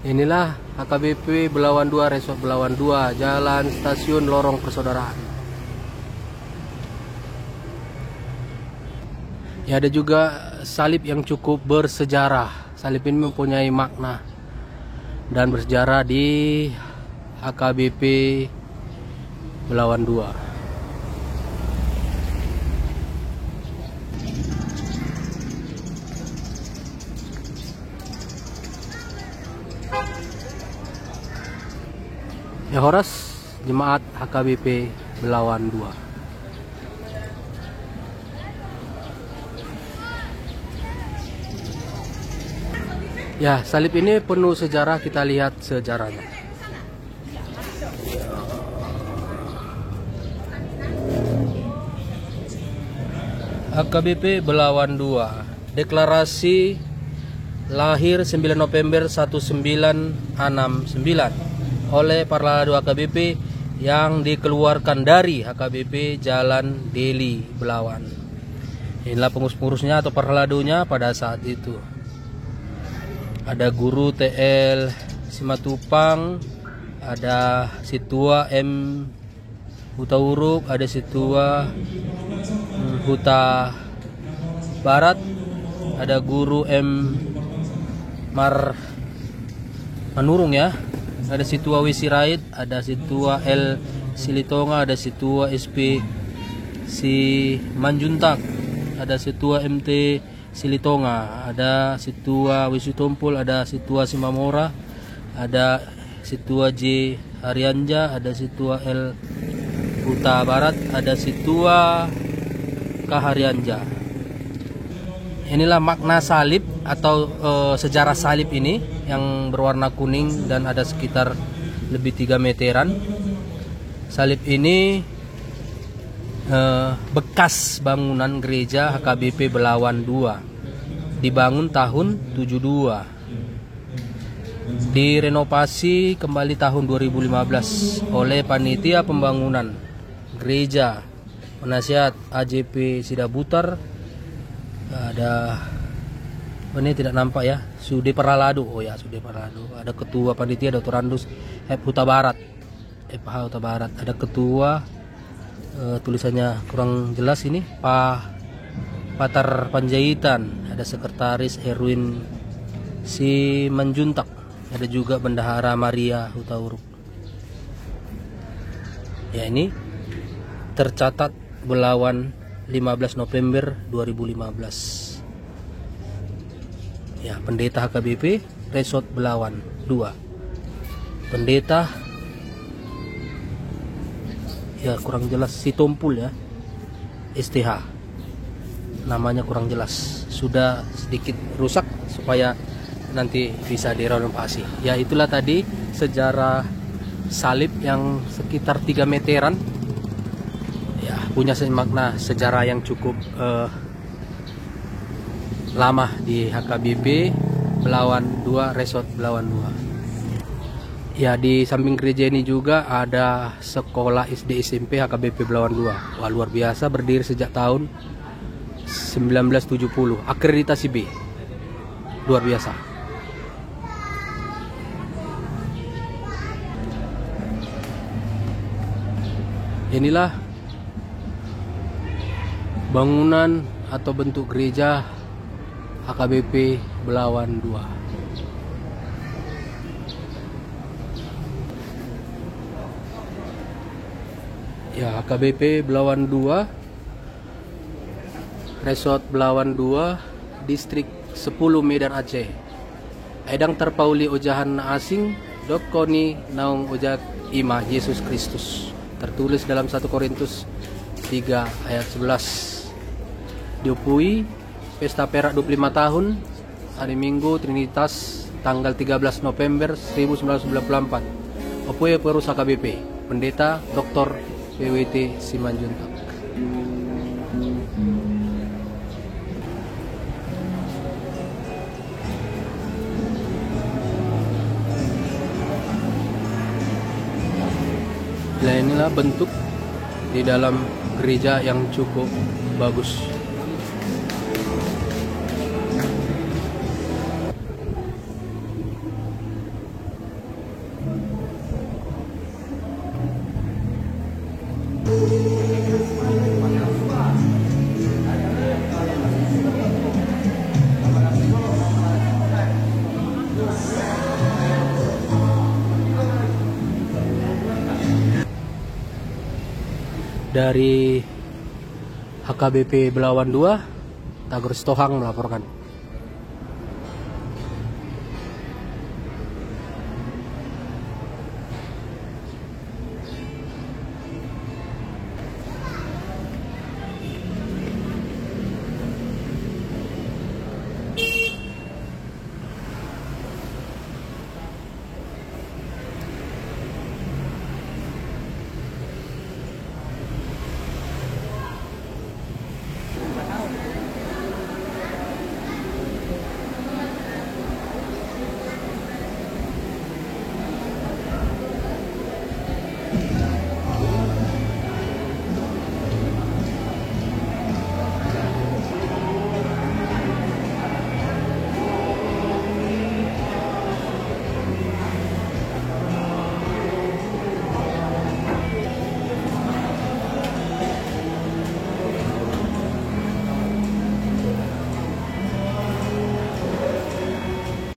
Inilah HKBP Belawan 2, Resort Belawan 2, Jalan Stasiun Lorong Persaudaraan. Ya, ada juga salib yang cukup bersejarah. Salib ini mempunyai makna dan bersejarah di HKBP Belawan 2. Ya, Horas Jemaat HKBP Belawan 2. Ya, salib ini penuh sejarah, kita lihat sejarahnya. HKBP Belawan 2, deklarasi lahir 9 November 1969 oleh para HKBP yang dikeluarkan dari HKBP Jalan Deli Belawan. Inilah pengurus-pengurusnya atau perladunya pada saat itu. Ada Guru TL Simatupang, ada Situa M Hutauruk, ada Situa Huta Barat, ada Guru M Manurung ya. Ada Situa Wisirait, ada Situa L Silitonga, ada Situa SP Si Manjuntak, ada Situa MT Silitonga, ada Situa Wisitumpul, ada Situa Simamora, ada Situa J Haryanja, ada Situa L Huta Barat, ada Situa K Haryanja. Inilah makna salib atau sejarah salib ini yang berwarna kuning dan ada sekitar lebih 3 meteran. Salib ini bekas bangunan gereja HKBP Belawan 2, dibangun tahun 72, direnovasi kembali tahun 2015 oleh panitia pembangunan gereja penasihat AJP Sidabutar. Ada ini tidak nampak ya, Sude Paralado. Oh ya, Sude Paralado. Ada ketua panitia Dr. Randus FH Huta Barat. Ada ketua tulisannya kurang jelas ini, Pak Patar Panjaitan. Ada sekretaris Erwin Si Manjuntak. Ada juga Bendahara Maria Hutauruk. Ya, ini tercatat Belawan 15 November 2015. Ya, pendeta HKBP Resort Belawan 2. Pendeta ya kurang jelas, Situmpul ya. STH. Namanya kurang jelas. Sudah sedikit rusak supaya nanti bisa direnovasi. Ya, itulah tadi sejarah salib yang sekitar 3 meteran. Ya, punya makna sejarah yang cukup lama di HKBP Belawan 2, Resort Belawan 2. Ya, di samping gereja ini juga ada sekolah SD SMP HKBP Belawan 2. Wah, luar biasa, berdiri sejak tahun 1970, akreditasi B. Luar biasa. Inilah bangunan atau bentuk gereja HKBP Belawan 2. Ya, HKBP Belawan 2, Resort Belawan 2, Distrik 10 Medan Aceh. Edang terpauli ojahan asing, dokoni naung ojak ima Yesus Kristus. Tertulis dalam 1 Korintus 3 ayat 11. Diupui Pesta Perak 25 tahun, hari Minggu Trinitas, tanggal 13 November 1994. Opue Perus HKBP, Pendeta Dr. PWT Simanjuntak. Nah, inilah bentuk di dalam gereja yang cukup bagus. Dari HKBP Belawan 2, Tagor Stohang melaporkan.